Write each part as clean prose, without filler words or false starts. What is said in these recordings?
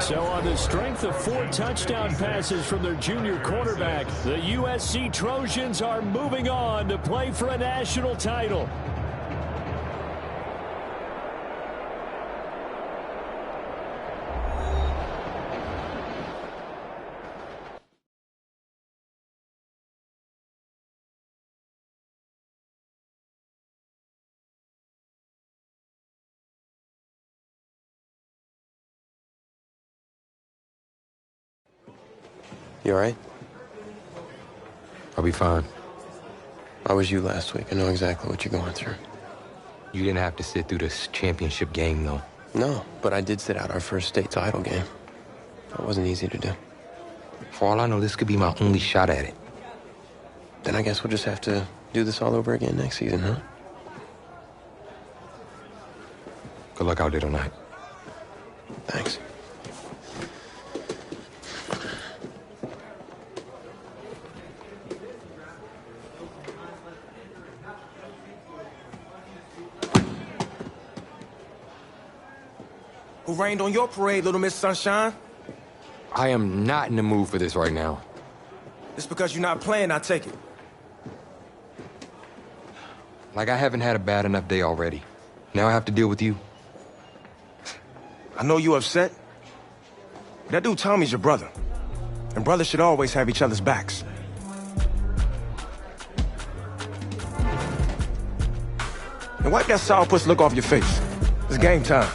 So on the strength of 4 touchdown passes from their junior quarterback, the USC Trojans are moving on to play for a national title. You all right? I'll be fine. I was you last week. I know exactly what you're going through. You didn't have to sit through this championship game, though. No, but I did sit out our first state title game. That wasn't easy to do. For all I know, this could be my only shot at it. Then I guess we'll just have to do this all over again next season, huh? Good luck out there tonight. Thanks. Who rained on your parade, Little Miss Sunshine? I am not in the mood for this right now. It's because you're not playing, I take it. Like I haven't had a bad enough day already. Now I have to deal with you. I know you're upset. That dude Tommy's your brother. And brothers should always have each other's backs. And wipe that sourpuss look off your face. It's game time.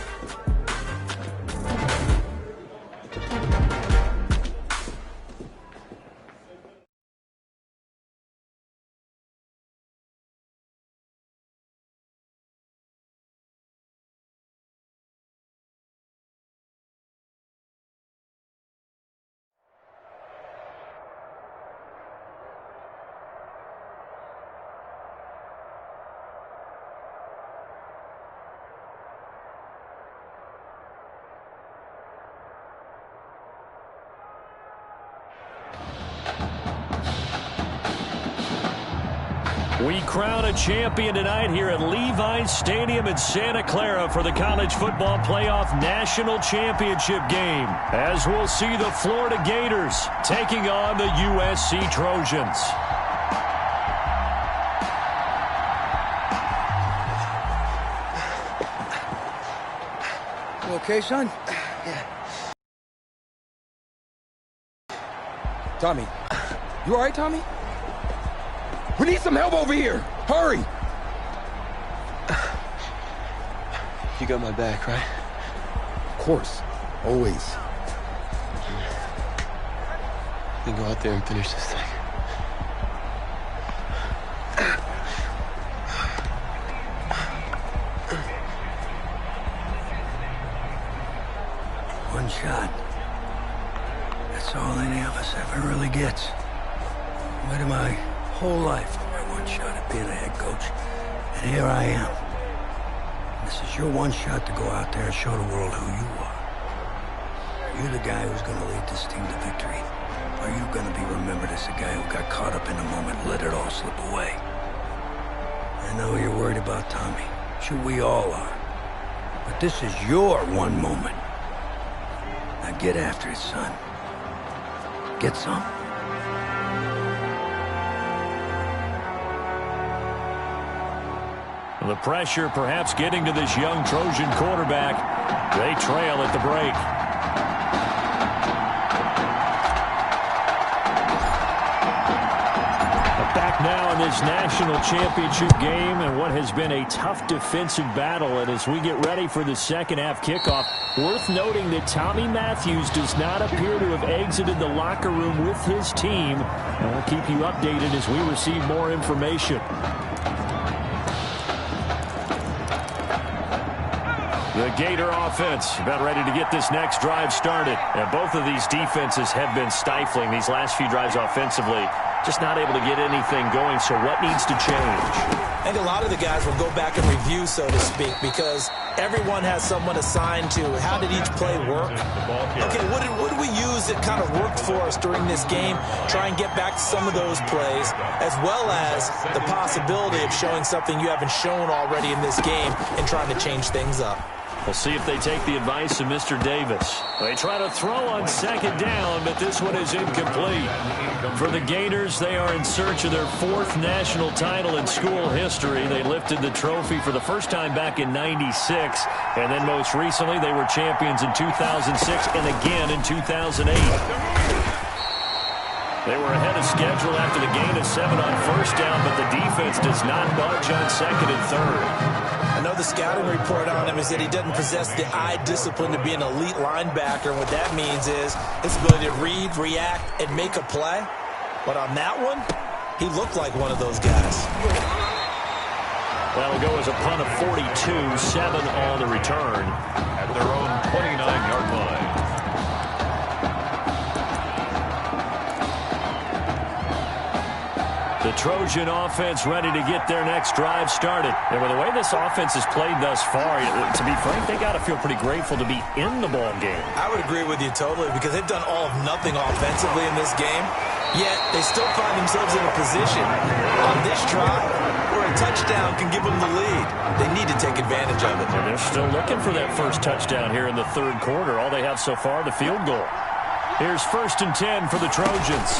We crown a champion tonight here at Levi's Stadium in Santa Clara for the College Football Playoff National Championship game, as we'll see the Florida Gators taking on the USC Trojans. You okay, son? Yeah. Tommy. You all right, Tommy? We need some help over here! Hurry! You got my back, right? Of course. Always. We can go out there and finish this thing. One shot. That's all any of us ever really gets. Waited my whole life for my one shot at being a head coach. And here I am. This is your one shot to go out there and show the world who you are. You're the guy who's going to lead this team to victory. Or are you going to be remembered as the guy who got caught up in the moment and let it all slip away? I know you're worried about Tommy. Sure, we all are. But this is your one moment. Now get after it, son. Get some. The pressure perhaps getting to this young Trojan quarterback. They trail at the break. Back now in this national championship game and what has been a tough defensive battle. And as we get ready for the second half kickoff, worth noting that Tommy Matthews does not appear to have exited the locker room with his team. And we'll keep you updated as we receive more information. The Gator offense about ready to get this next drive started. And both of these defenses have been stifling these last few drives offensively. Just not able to get anything going, so what needs to change? I think a lot of the guys will go back and review, so to speak, because everyone has someone assigned to how did each play work. Okay, what did we use that kind of worked for us during this game? Try and get back to some of those plays, as well as the possibility of showing something you haven't shown already in this game and trying to change things up. We'll see if they take the advice of Mr. Davis. They try to throw on second down, but this one is incomplete. For the Gators, they are in search of their 4th national title in school history. They lifted the trophy for the first time back in '96, and then most recently they were champions in 2006 and again in 2008. They were ahead of schedule after the gain of 7 on first down, but the defense does not budge on second and third. I know the scouting report on him is that he doesn't possess the eye discipline to be an elite linebacker, and what that means is his ability to read, react, and make a play. But on that one, he looked like one of those guys. That'll go as a punt of 42, 7 on the return. At their own 29-yard line. The Trojan offense ready to get their next drive started. And with the way this offense has played thus far, to be frank, they got to feel pretty grateful to be in the ball game. I would agree with you totally because they've done all of nothing offensively in this game, yet they still find themselves in a position on this drive where a touchdown can give them the lead. They need to take advantage of it. And they're still looking for that first touchdown here in the third quarter. All they have so far, the field goal. Here's 1st and 10 for the Trojans.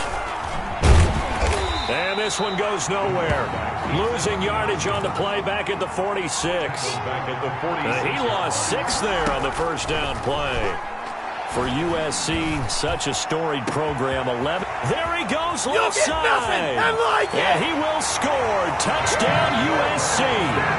And this one goes nowhere. Losing yardage on the play back at the 46. He lost 6 there on the first down play. For USC, such a storied program. 11. There he goes left side. And he will score. Touchdown USC.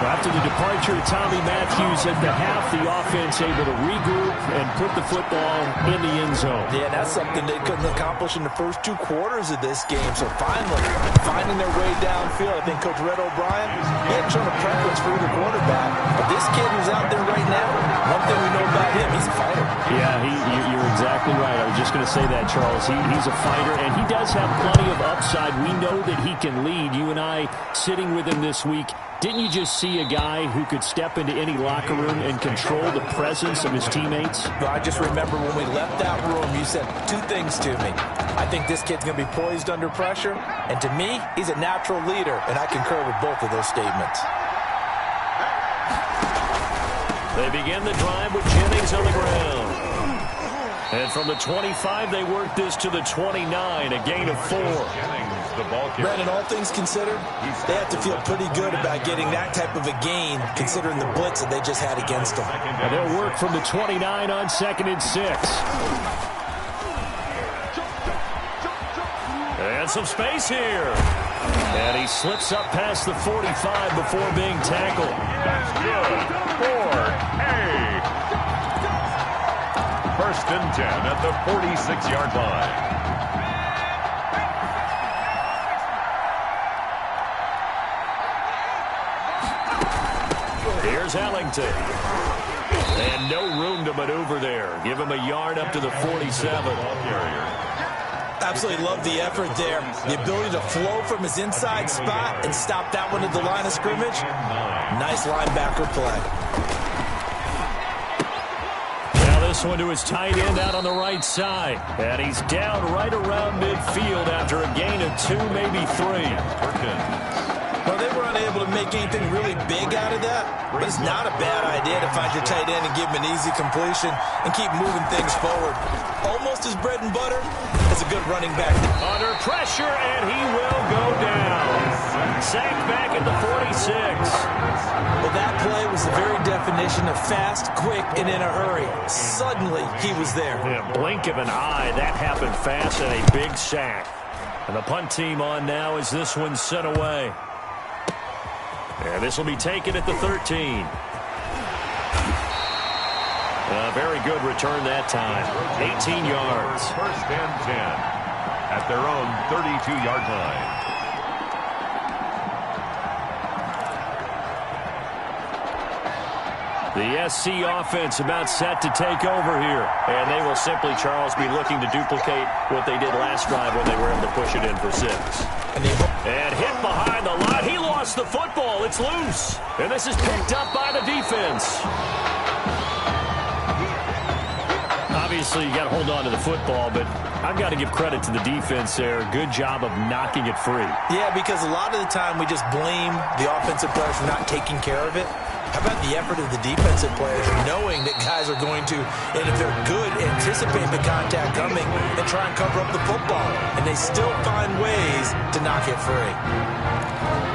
After the departure of Tommy Matthews at the half, the offense able to regroup and put the football in the end zone. Yeah, that's something they couldn't accomplish in the first 2 quarters of this game. So finally, finding their way downfield. I think Coach Red O'Brien, he hadn't shown a preference for either quarterback. But this kid who's out there right now, one thing we know about him, he's a fighter. Yeah, you're exactly right. I was just going to say that, Charles. He's a fighter, and he does have plenty of upside. We know that he can lead. You and I sitting with him this week, didn't you just see a guy who could step into any locker room and control the presence of his teammates? Well, I just remember when we left that room, you said 2 things to me. I think this kid's going to be poised under pressure, and to me, he's a natural leader, and I concur with both of those statements. They begin the drive with Jennings on the ground. And from the 25, they work this to the 29, a gain of 4. Brandon, all things considered, they have to feel pretty good about getting that type of a gain, considering the blitz that they just had against them. And they'll work from the 29 on 2nd and 6. And some space here. And he slips up past the 45 before being tackled. That's good for a 1st and 10 at the 46-yard line. Here's Ellington. And no room to maneuver there. Give him a yard up to the 47. Absolutely love the effort there. The ability to flow from his inside spot and stop that one at the line of scrimmage. Nice linebacker play. This one to his tight end out on the right side. And he's down right around midfield after a gain of 2, maybe 3. Well, they were unable to make anything really big out of that, but it's not a bad idea to find your tight end and give him an easy completion and keep moving things forward. Almost as bread and butter as a good running back. Under pressure, and he will go down. Sacked back at the 46. Well, that play was the very definition of fast, quick, and in a hurry. Suddenly, he was there. In a blink of an eye, that happened fast and a big sack. And the punt team on now as this one's sent away. And this will be taken at the 13. A very good return that time. 18 yards. 1st and 10 at their own 32-yard line. The SC offense about set to take over here. And they will simply, Charles, be looking to duplicate what they did last drive when they were able to push it in for 6. And hit behind the line. He lost the football. It's loose. And this is picked up by the defense. Obviously, you got to hold on to the football, but I've got to give credit to the defense there. Good job of knocking it free. Yeah, because a lot of the time we just blame the offensive players for not taking care of it. How about the effort of the defensive players, knowing that guys are going to, and if they're good, anticipate the contact coming and try and cover up the football. And they still find ways to knock it free.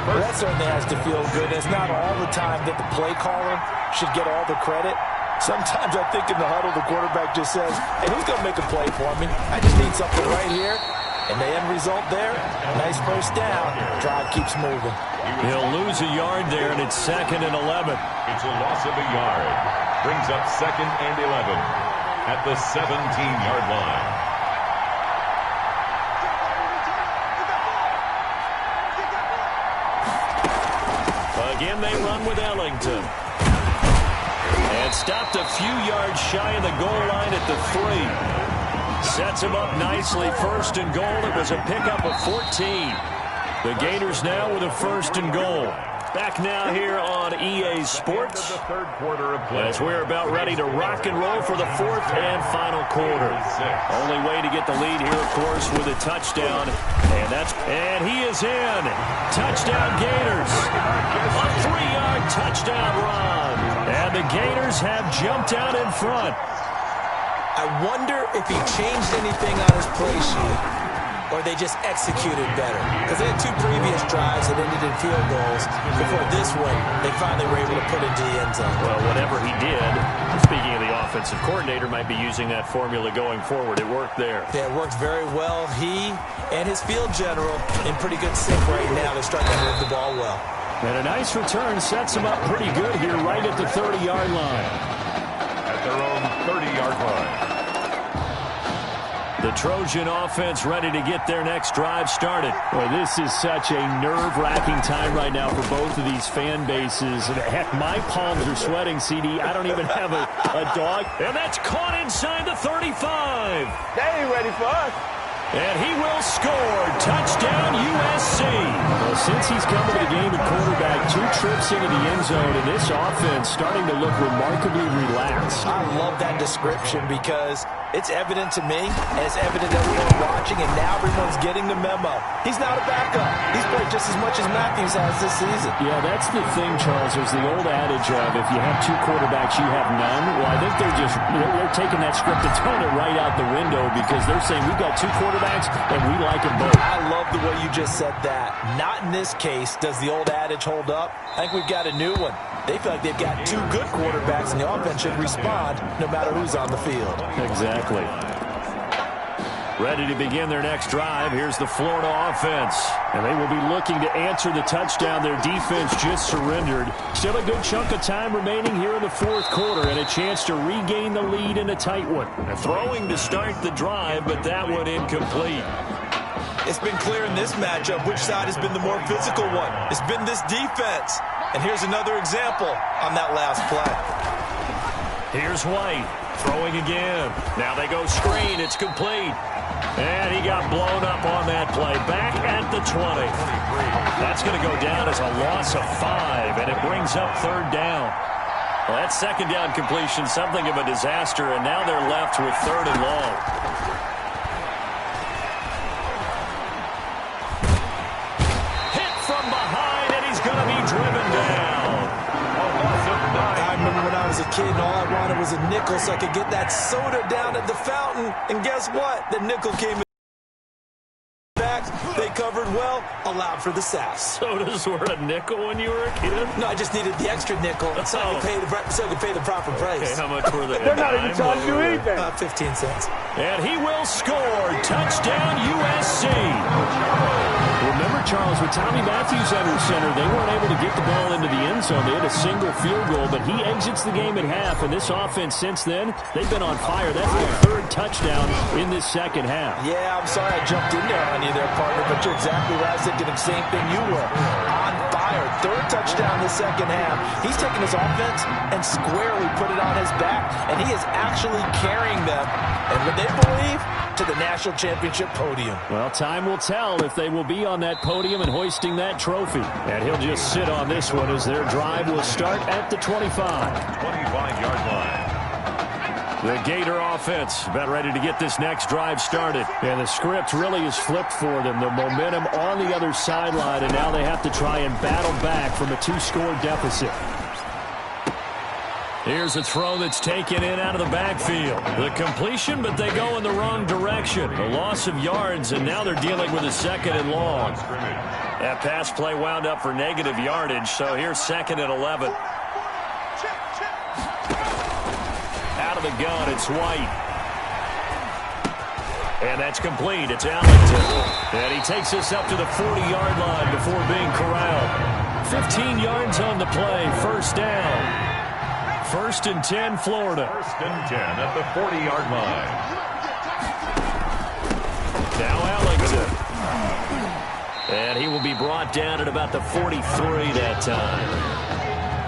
Well, that certainly has to feel good. It's not all the time that the play caller should get all the credit. Sometimes I think in the huddle, the quarterback just says, hey, who's going to make a play for me? I just need something right here. And the end result there, nice first down. Drive keeps moving. He'll lose a yard there, and it's 2nd and 11. It's a loss of a yard. Brings up 2nd and 11 at the 17-yard line. Again, they run with Ellington. And stopped a few yards shy of the goal line at the 3. Sets him up nicely. 1st and goal. It was a pickup of 14. The Gators now with a 1st and goal. Back now here on EA Sports. As we're about ready to rock and roll for the 4th and final quarter. Only way to get the lead here, of course, with a touchdown. And he is in. Touchdown Gators. A 3-yard touchdown run. And the Gators have jumped out in front. I wonder if he changed anything on his play sheet, or they just executed better. Because they had 2 previous drives that ended in field goals. Before this one, they finally were able to put into the end zone. Well, whatever he did, speaking of the offensive coordinator, might be using that formula going forward. It worked there. Yeah, it worked very well. He and his field general in pretty good sync right now. They're starting to move the ball well. And a nice return sets him up pretty good here right at the 30-yard line. At their own 30-yard line. The Trojan offense ready to get their next drive started. Boy, this is such a nerve-wracking time right now for both of these fan bases. Heck, my palms are sweating, CD. I don't even have a dog. And that's caught inside the 35. They ain't ready for us. And he will score. Touchdown, USC. Well, since he's come to the game at quarterback, 2 trips into the end zone, and this offense starting to look remarkably relaxed. I love that description because it's evident to me, and it's evident to everyone watching, and now everyone's getting the memo. He's not a backup. He's played just as much as Matthews has this season. Yeah, that's the thing, Charles. There's the old adage of if you have 2 quarterbacks, you have none. Well, I think they're taking that script and throwing it right out the window because they're saying we've got 2 quarterbacks and we like them both. I love the way you just said that. Not in this case does the old adage hold up. I think we've got a new one. They feel like they've got 2 good quarterbacks, and the offense should respond no matter who's on the field. Exactly. Ready to begin their next drive. Here's the Florida offense. And they will be looking to answer the touchdown their defense just surrendered. Still a good chunk of time remaining here in the 4th quarter and a chance to regain the lead in a tight one. Throwing to start the drive, but that one incomplete. It's been clear in this matchup which side has been the more physical one. It's been this defense. And here's another example on that last play. Here's White throwing again. Now they go screen. It's complete. And he got blown up on that play. Back at the 20. That's going to go down as a loss of 5, and it brings up 3rd down. Well, that 2nd down completion, something of a disaster, and now they're left with 3rd and long. Hit from behind, and he's going to be driven down. I remember when I was a kid and all I wanted was a nickel so I could get that soda down at the fountain. And guess what? The nickel came back. They covered well, allowed for the sack. Sodas were a nickel when you were a kid? No, I just needed the extra nickel so I could pay the proper price. Okay, how much were they? They're not even charging you anything. 15 cents. And he will score. Touchdown, USC. Remember, Charles, with Tommy Matthews under center, they weren't able to get the ball into the end zone. They had a single field goal, but he exits the game at half, and this offense since then, they've been on fire. That's their 3rd touchdown in this 2nd half. Yeah, I'm sorry I jumped in there on you there, partner, but you're exactly right. I was thinking the same thing you were. On fire. 3rd touchdown in the 2nd half. He's taken his offense and squarely put it on his back, and he is actually carrying them, and what they believe, to the national championship podium. Well, time will tell if they will be on that podium and hoisting that trophy. And he'll just sit on this one as their drive will start at the 25. 25-yard line. The Gator offense about ready to get this next drive started. And the script really is flipped for them. The momentum on the other sideline, and now they have to try and battle back from a 2-score deficit. Here's a throw that's taken in out of the backfield. The completion, but they go in the wrong direction. A loss of yards, and now they're dealing with a 2nd and long. That pass play wound up for negative yardage, so here's 2nd and 11. Out of the gun, it's White. And that's complete. It's Allington. And he takes us up to the 40-yard line before being corralled. 15 yards on the play, first down. 1st and 10, Florida. 1st and 10 at the 40-yard line. Now Allington. And he will be brought down at about the 43 that time.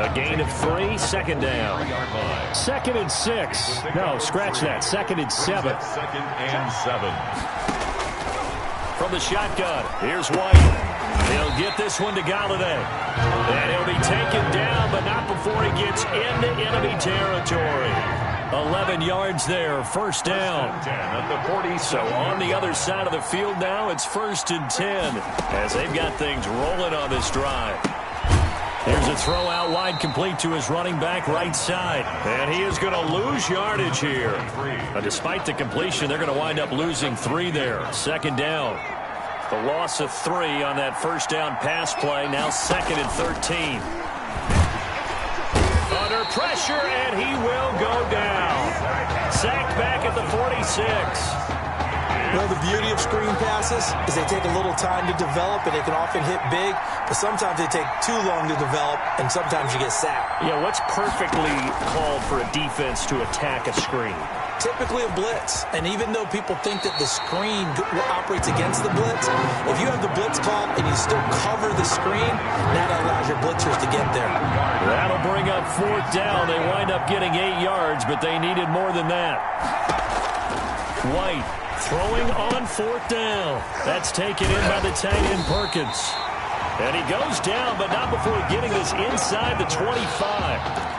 A gain of 3, 2nd down. 2nd and 6. No, scratch that. 2nd and 7. 2nd and 7. From the shotgun, here's White. He'll get this one to Galladay. And he'll be taken down, but not before he gets into enemy territory. 11 yards there, first down. So on the other side of the field now, it's 1st and 10 as they've got things rolling on this drive. Here's a throw out wide, complete to his running back right side. And he is going to lose yardage here. Despite the completion, they're going to wind up losing 3 there. 2nd down. The loss of 3 on that first down pass play. Now 2nd and 13. Under pressure, and he will go down. Sacked back at the 46. Well, the beauty of screen passes is they take a little time to develop, and they can often hit big, but sometimes they take too long to develop, and sometimes you get sacked. Yeah, what's perfectly called for a defense to attack a screen? Typically a blitz, and even though people think that the screen operates against the blitz, if you have the blitz called and you still cover the screen, that allows your blitzers to get there. That'll bring up 4th down. They wind up getting 8 yards, but they needed more than that. White throwing on 4th down. That's taken in by the tight end Perkins. And he goes down, but not before getting this inside the 25.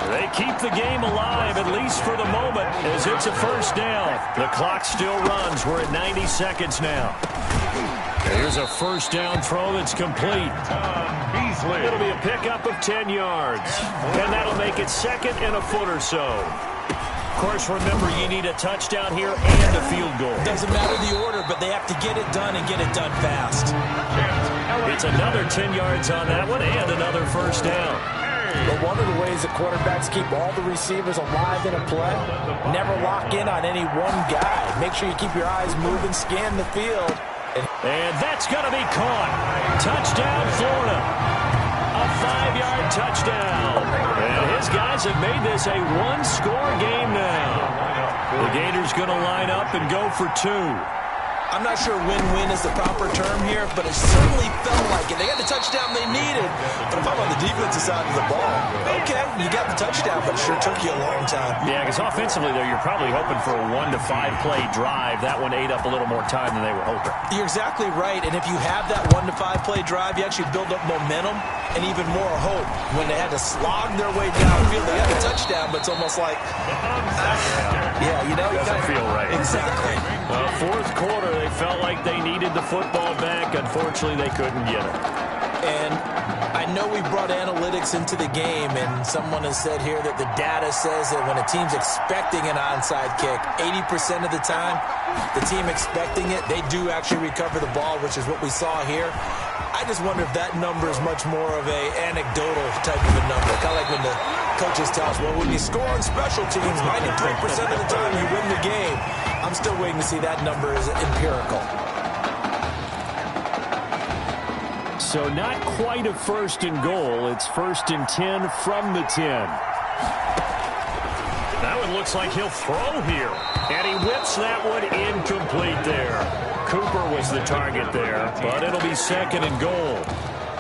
They keep the game alive, at least for the moment, as it's a first down. The clock still runs. We're at 90 seconds now. Here's a first down throw that's complete. It'll be a pickup of 10 yards. And that'll make it 2nd and a foot or so. Of course, remember, you need a touchdown here and a field goal. Doesn't matter the order, but they have to get it done and get it done fast. It's another 10 yards on that one and another first down. But one of the ways the quarterbacks keep all the receivers alive in a play, never lock in on any one guy. Make sure you keep your eyes moving, scan the field. And that's going to be caught. Touchdown, Florida. A 5-yard touchdown. And his guys have made this a one-score game now. The Gators going to line up and go for 2. I'm not sure win-win is the proper term here, but it certainly felt like it. They got the touchdown they needed. But if I'm on the defensive side of the ball, okay, you got the touchdown, but it sure took you a long time. Yeah, because offensively there, you're probably hoping for a 1 to 5 play drive. That one ate up a little more time than they were hoping. You're exactly right, and if you have that 1 to 5 play drive, you actually build up momentum and even more hope. When they had to slog their way downfield, they got the touchdown, but it's almost like, yeah, you know, it doesn't feel right. Exactly. Fourth quarter, they felt like they needed the football back. Unfortunately, they couldn't get it. And I know we brought analytics into the game, and someone has said here that the data says that when a team's expecting an onside kick, 80% of the time, the team expecting it, they do actually recover the ball, which is what we saw here. I just wonder if that number is much more of a anecdotal type of a number. Kind of like when the coaches tell us, well, when you score on special teams, 93% of the time you win the game. I'm still waiting to see that number is empirical. So not quite a 1st and goal. It's 1st and 10 from the 10. That one looks like he'll throw here. And he whips that one incomplete there. Cooper was the target there, but it'll be 2nd and goal.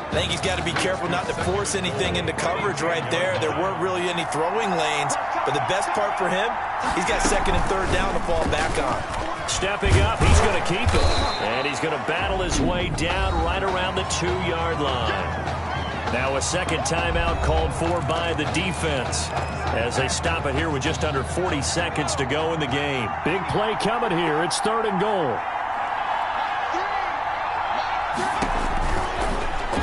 I think he's got to be careful not to force anything into coverage right there. There weren't really any throwing lanes, but the best part for him, he's got 2nd and 3rd down to fall back on. Stepping up, he's going to keep it. And he's going to battle his way down right around the 2-yard line. Now a second timeout called for by the defense as they stop it here with just under 40 seconds to go in the game. Big play coming here. It's 3rd and goal.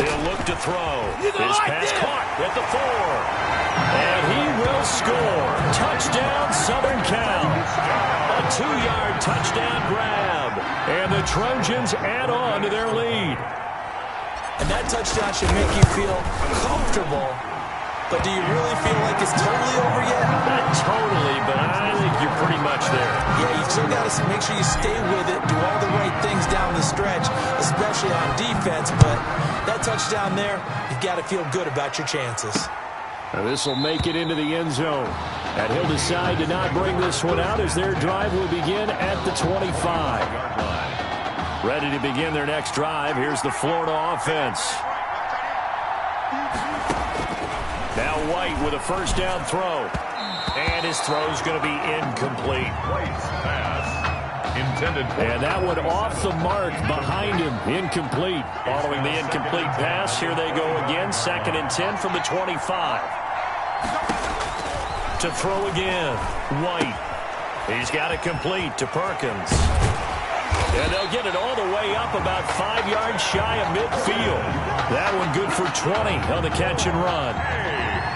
He'll look to throw. His pass caught at the 4. And he will score. Touchdown, Southern Cal. A 2-yard touchdown grab. And the Trojans add on to their lead. And that touchdown should make you feel comfortable. But do you really feel like it's totally over yet? Not totally, but I think you're pretty much there. Yeah, you still got to make sure you stay with it, do all the right things down the stretch, especially on defense. But that touchdown there, you've got to feel good about your chances. Now this will make it into the end zone. And he'll decide to not bring this one out as their drive will begin at the 25. Ready to begin their next drive. Here's the Florida offense. Now White with a first down throw. And his throw's going to be incomplete. White's pass intended for... And that one off the mark behind him. Incomplete. Following the incomplete pass, here they go again. 2nd and 10 from the 25. To throw again. White. He's got it complete to Perkins. And they'll get it all the way up about 5 yards shy of midfield. That one good for 20 on the catch and run.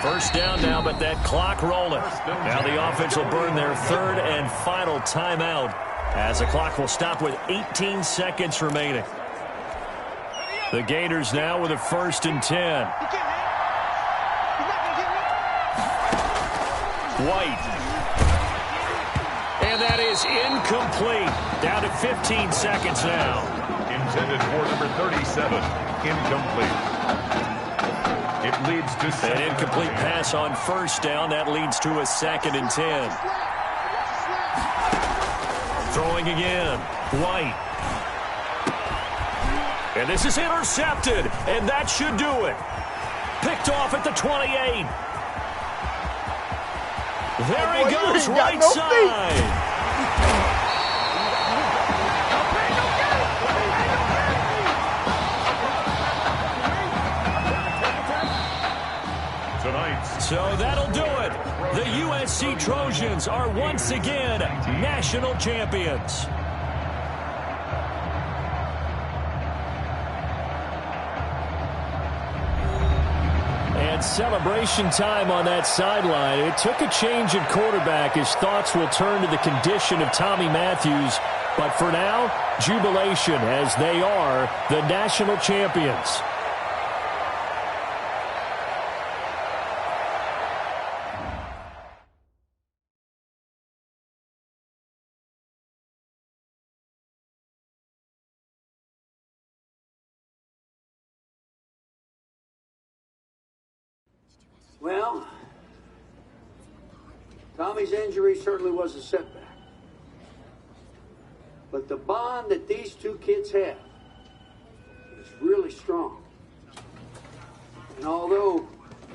First down now, but that clock rolling. Now the offense will burn their 3rd and final timeout as the clock will stop with 18 seconds remaining. The Gators now with a 1st and 10. White. And that is incomplete. Down to 15 seconds now. Intended for number 37. Incomplete. It leads to... An incomplete pass on first down. That leads to a 2nd and 10. Throwing again. White. And this is intercepted. And that should do it. Picked off at the 28. There he goes, right side. So that'll do it. The USC Trojans are once again national champions. And celebration time on that sideline. It took a change at quarterback. His thoughts will turn to the condition of Tommy Matthews. But for now, jubilation as they are the national champions. Well, Tommy's injury certainly was a setback. But the bond that these two kids have is really strong. And although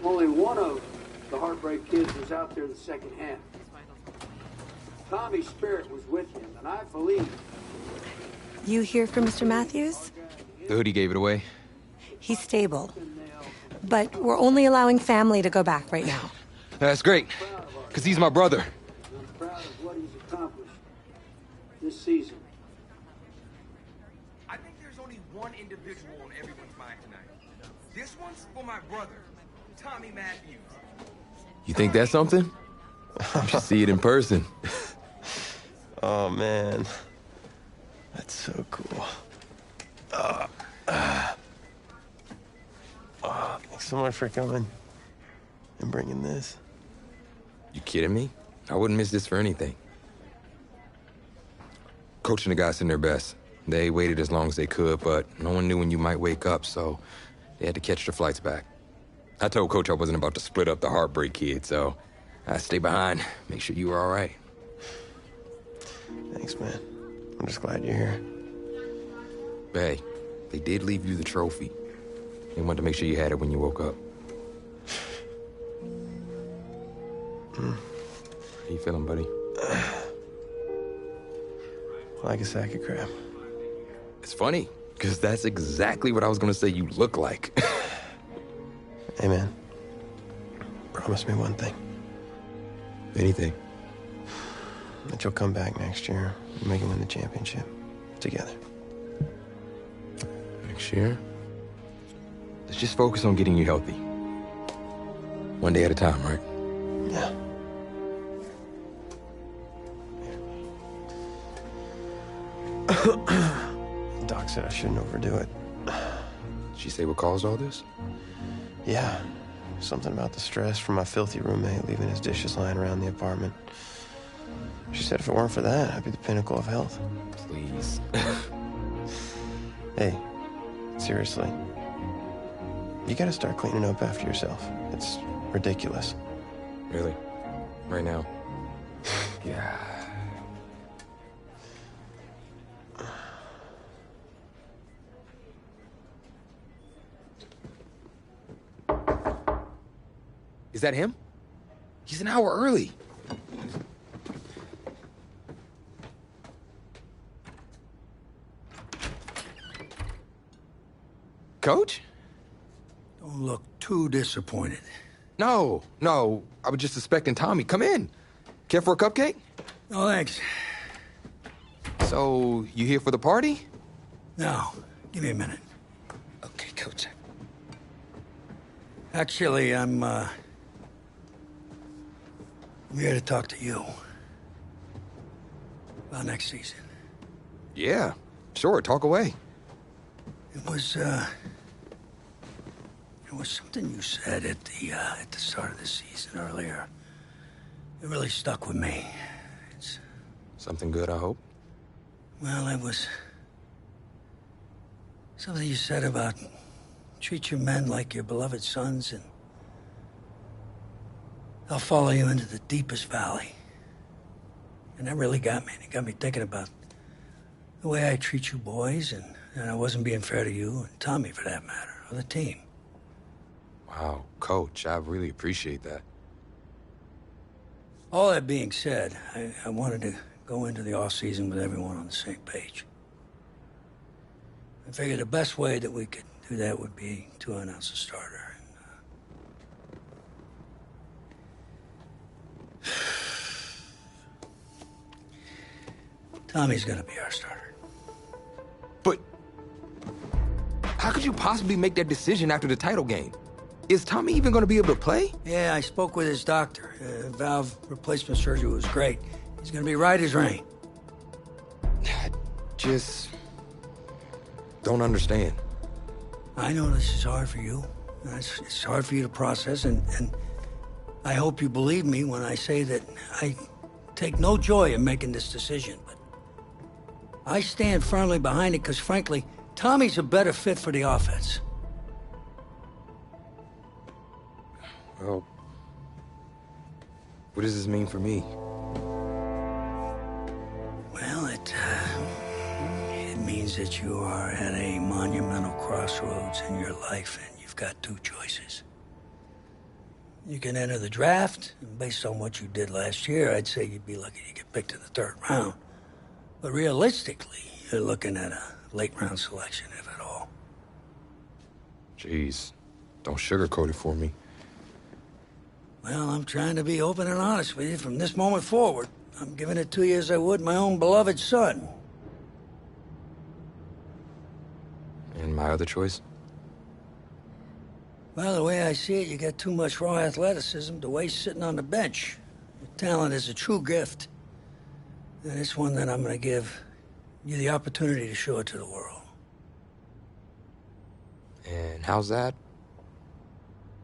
only one of the Heartbreak kids was out there in the second half, Tommy's spirit was with him, and I believe... You hear from Mr. Matthews? The hoodie gave it away. He's stable. But we're only allowing family to go back right now. That's great, because he's my brother. I'm proud of what he's accomplished this season. I think there's only one individual on everyone's mind tonight. This one's for my brother, Tommy Matthews. You think that's something? You should see it in person. Oh, man. That's so cool. Thanks so much for coming and bringing this. You kidding me? I wouldn't miss this for anything. Coach and the guys in their best. They waited as long as they could, but no one knew when you might wake up, so they had to catch the flights back. I told Coach I wasn't about to split up the Heartbreak Kid, so I stayed behind, make sure you were all right. Thanks, man. I'm just glad you're here. But hey, they did leave you the trophy. They wanted to make sure you had it when you woke up. How you feeling, buddy? Like a sack of crap. It's funny, because that's exactly what I was going to say you look like. Hey, man. Promise me one thing. Anything. That you'll come back next year and make it win the championship. Together. Next year? Let's just focus on getting you healthy. One day at a time, right? Yeah. Doc said I shouldn't overdo it. Did she say what caused all this? Yeah. Something about the stress from my filthy roommate leaving his dishes lying around the apartment. She said if it weren't for that, I'd be the pinnacle of health. Please. Hey, seriously. You gotta start cleaning up after yourself. It's ridiculous. Really? Right now? Yeah. Is that him? He's an hour early. Coach? Don't look too disappointed. No. I was just suspecting Tommy. Come in. Care for a cupcake? No, thanks. So, you here for the party? No, give me a minute. Okay, Coach. Actually, I'm here to talk to you about next season. Yeah, sure, talk away. It was something you said at the start of the season earlier. It really stuck with me. It's Something good, I hope? Well, it was something you said about treat your men like your beloved sons, and they'll follow you into the deepest valley. And that really got me. It got me thinking about the way I treat you boys, and I wasn't being fair to you, and Tommy for that matter, or the team. Wow, Coach, I really appreciate that. All that being said, I wanted to go into the off-season with everyone on the same page. I figured the best way that we could do that would be to announce a starter. Tommy's gonna be our starter. But how could you possibly make that decision after the title game? Is Tommy even going to be able to play? Yeah, I spoke with his doctor. Valve replacement surgery was great. He's gonna be right as rain. I just don't understand. I know this is hard for you. It's hard for you to process, and I hope you believe me when I say that I take no joy in making this decision, but I stand firmly behind it because, frankly, Tommy's a better fit for the offense. Well, what does this mean for me? Well, it means that you are at a monumental crossroads in your life, and you've got two choices. You can enter the draft, and based on what you did last year, I'd say you'd be lucky to get picked in the third round. But realistically, you're looking at a late-round selection, if at all. Jeez, don't sugarcoat it for me. Well, I'm trying to be open and honest with you from this moment forward. I'm giving it to you as I would my own beloved son. And my other choice? Well, the way I see it, you got too much raw athleticism to waste sitting on the bench. Your talent is a true gift. And it's one that I'm going to give you the opportunity to show it to the world. And how's that?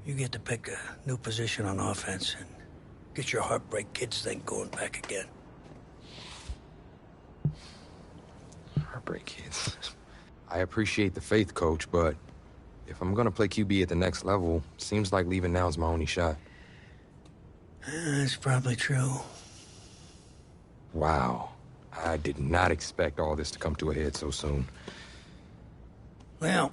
You get to pick a new position on offense and get your Heartbreak Kids thing going back again. Heartbreak Kids. I appreciate the faith, Coach, but if I'm gonna play QB at the next level, seems like leaving now is my only shot. That's probably true. Wow. I did not expect all this to come to a head so soon. Well,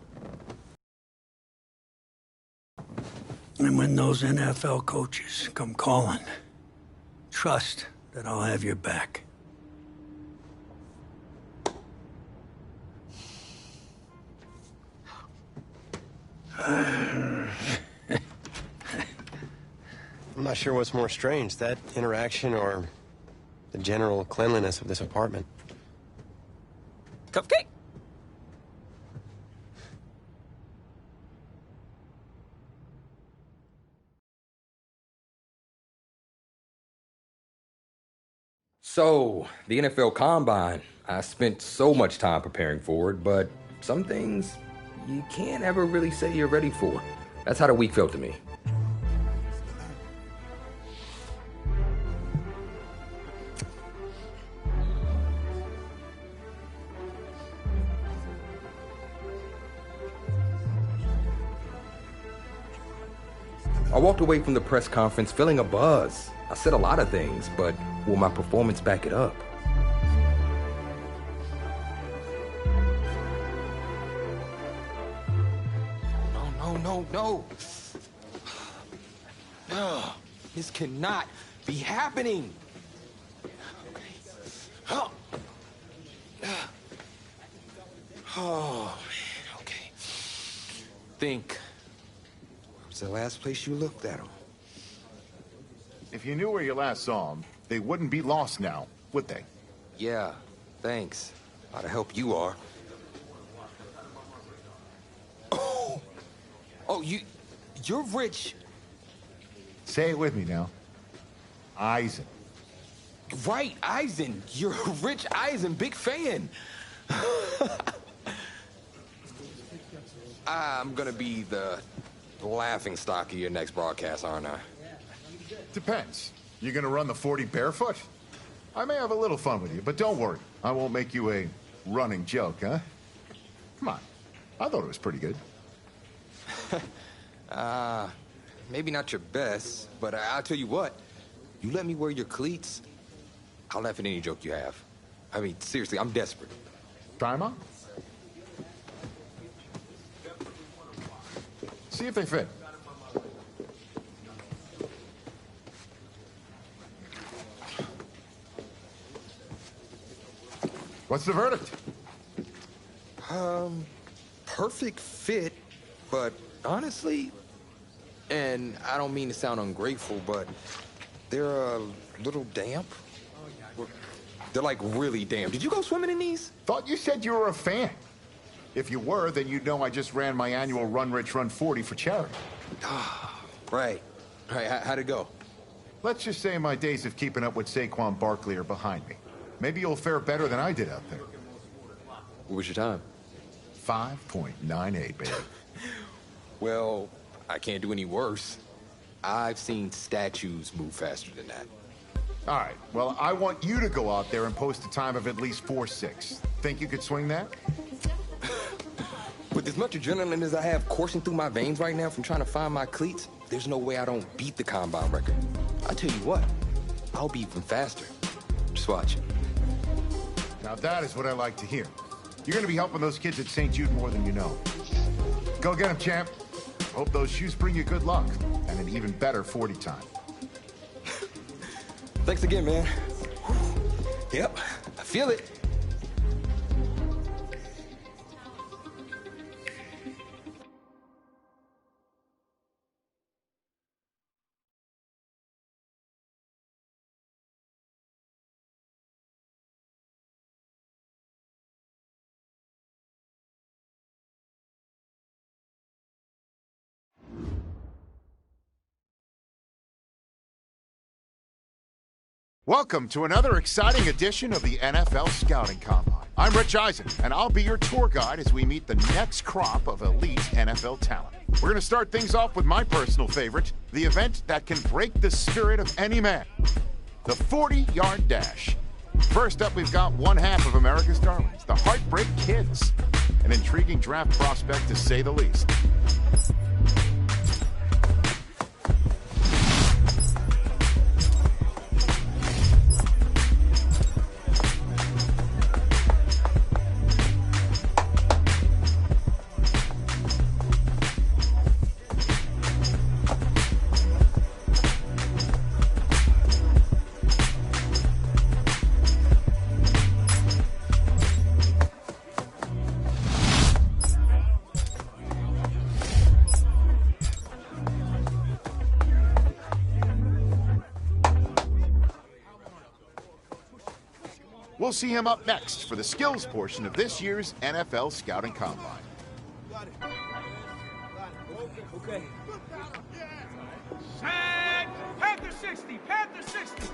and when those NFL coaches come calling, trust that I'll have your back. I'm not sure what's more strange, that interaction or the general cleanliness of this apartment. Cupcake? So, the NFL Combine, I spent so much time preparing for it, but some things you can't ever really say you're ready for. That's how the week felt to me. I walked away from the press conference feeling a buzz. I said a lot of things, but will my performance back it up? No. No, this cannot be happening. Okay. Oh, man, okay. Think. Where's the last place you looked at him? If you knew where you last saw them, they wouldn't be lost now, would they? Yeah, thanks. A lot of help you are. Oh, you're rich. Say it with me now. Eisen. Right, Eisen. You're Rich Eisen, big fan. I'm gonna be the laughing stock of your next broadcast, aren't I? Depends. You gonna run the 40 barefoot? I may have a little fun with you, but don't worry. I won't make you a running joke, huh? Come on. I thought it was pretty good. Maybe not your best, but I'll tell you what. You let me wear your cleats, I'll laugh at any joke you have. I mean, seriously, I'm desperate. Try 'em on. See if they fit. What's the verdict? Perfect fit, but honestly, and I don't mean to sound ungrateful, but they're a little damp. They're like really damp. Did you go swimming in these? Thought you said you were a fan. If you were, then you'd know I just ran my annual Run Rich Run 40 for charity. Right. How'd it go? Let's just say my days of keeping up with Saquon Barkley are behind me. Maybe you'll fare better than I did out there. What was your time? 5.98, baby. Well, I can't do any worse. I've seen statues move faster than that. All right, well, I want you to go out there and post a time of at least 4.6. Think you could swing that? With as much adrenaline as I have coursing through my veins right now from trying to find my cleats, there's no way I don't beat the Combine record. I tell you what, I'll be even faster. Just watch. Now that is what I like to hear. You're going to be helping those kids at St. Jude more than you know. Go get them, champ. Hope those shoes bring you good luck and an even better 40 time. Thanks again, man. Yep, I feel it. Welcome to another exciting edition of the NFL Scouting Combine. I'm Rich Eisen, and I'll be your tour guide as we meet the next crop of elite NFL talent. We're going to start things off with my personal favorite, the event that can break the spirit of any man, the 40-yard dash. First up, we've got one half of America's darlings, the Heartbreak Kids, an intriguing draft prospect to say the least. We'll see him up next for the skills portion of this year's NFL Scouting Combine. Got it. Okay. Set! Panther 60! Panther 60!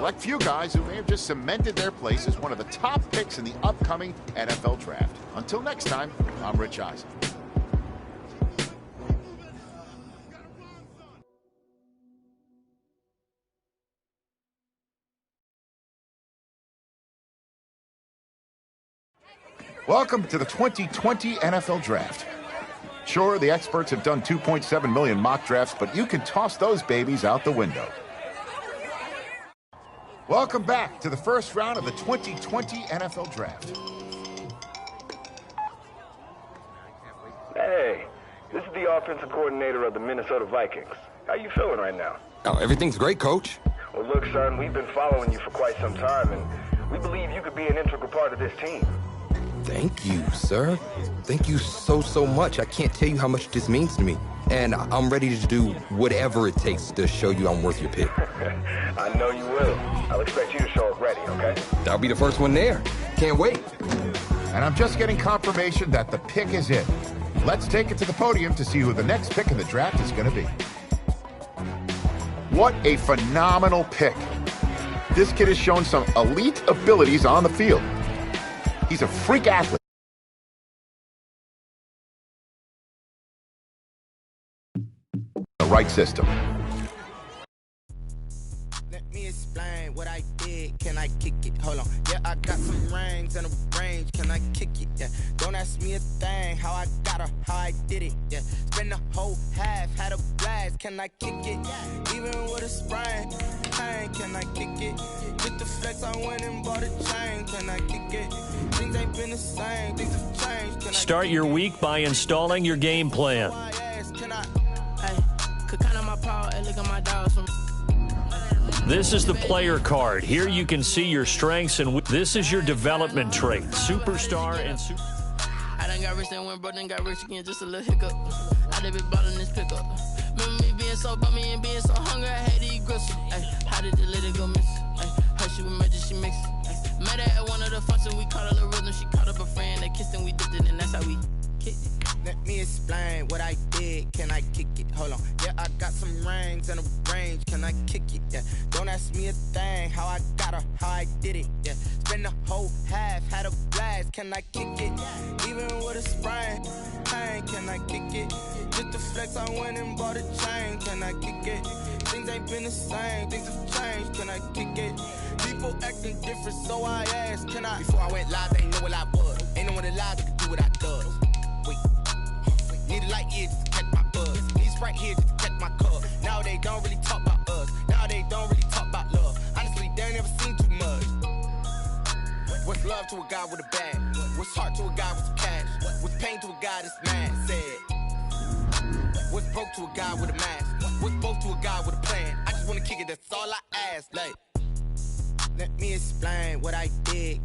select few guys who may have just cemented their place as one of the top picks in the upcoming NFL draft. Until next time, I'm Rich Eisen. Welcome to the 2020 NFL Draft. Sure, the experts have done 2.7 million mock drafts, but you can toss those babies out the window. Welcome back to the first round of the 2020 NFL Draft. Hey, this is the offensive coordinator of the Minnesota Vikings. How you feeling right now? Oh, everything's great, Coach. Well, look, son, we've been following you for quite some time, and we believe you could be an integral part of this team. Thank you, sir. Thank you so much. I can't tell you how much this means to me. And I'm ready to do whatever it takes to show you I'm worth your pick. I know you will. I'll expect you to show up ready, okay? I'll be the first one there. Can't wait. And I'm just getting confirmation that the pick is in. Let's take it to the podium to see who the next pick in the draft is going to be. What a phenomenal pick. This kid has shown some elite abilities on the field. He's a freak athlete. The right system. Let me explain what I did. Can I kick it? Hold on. Yeah, I got some rings and a range. Can I kick it? Yeah. Don't ask me a thing. How I got her, how I did it. Yeah. Spend the whole half, had a blast. Can I kick it? Even with a sprain. Pain, can I kick it? With the flex, I went and bought a chain. Can I kick it? Things ain't been the same. Things have changed. Can Start your week by installing your game plan. This is the player card. Here you can see your strengths, and this is your development trait. Superstar and super. I done got rich and went broke, then got rich again, just a little hiccup. I done been ballin' this pickup. Remember me being so bummy and being so hungry, I had to eat gristle. How did the little go miss? Her she was magic, she mixed. Met her at one of the functions, we caught a little rhythm. She caught up a friend, they kissed and we dipped it, and that's how we kicked it. Let me explain what I did. Can I kick it? Hold on. Yeah, I got some rings and a range. Can I kick it? Yeah. Don't ask me a thing. How I got her, how I did it. Yeah. Spend the whole half, had a blast. Can I kick it? Even with a sprain. Pain, can I kick it? Just the flex, I went and bought a chain. Can I kick it? Things ain't been the same. Things have changed. Can I kick it? People acting different, so I asked. Can I? Before I went live, they ain't know what I was. Ain't no one alive that could do what I does. Wait. Need a light here just to catch my buzz. Need Sprite here just to catch my cup. Now they don't really talk about us. Now they don't really talk about love. Honestly, they ain't never seen too much. What's love to a guy with a bag? What's heart to a guy with some cash? What's pain to a guy that's mad? Said. What's broke to a guy with a mask? What's both to a guy with a plan? I just wanna kick it, that's all I ask. Like, let me explain what I did.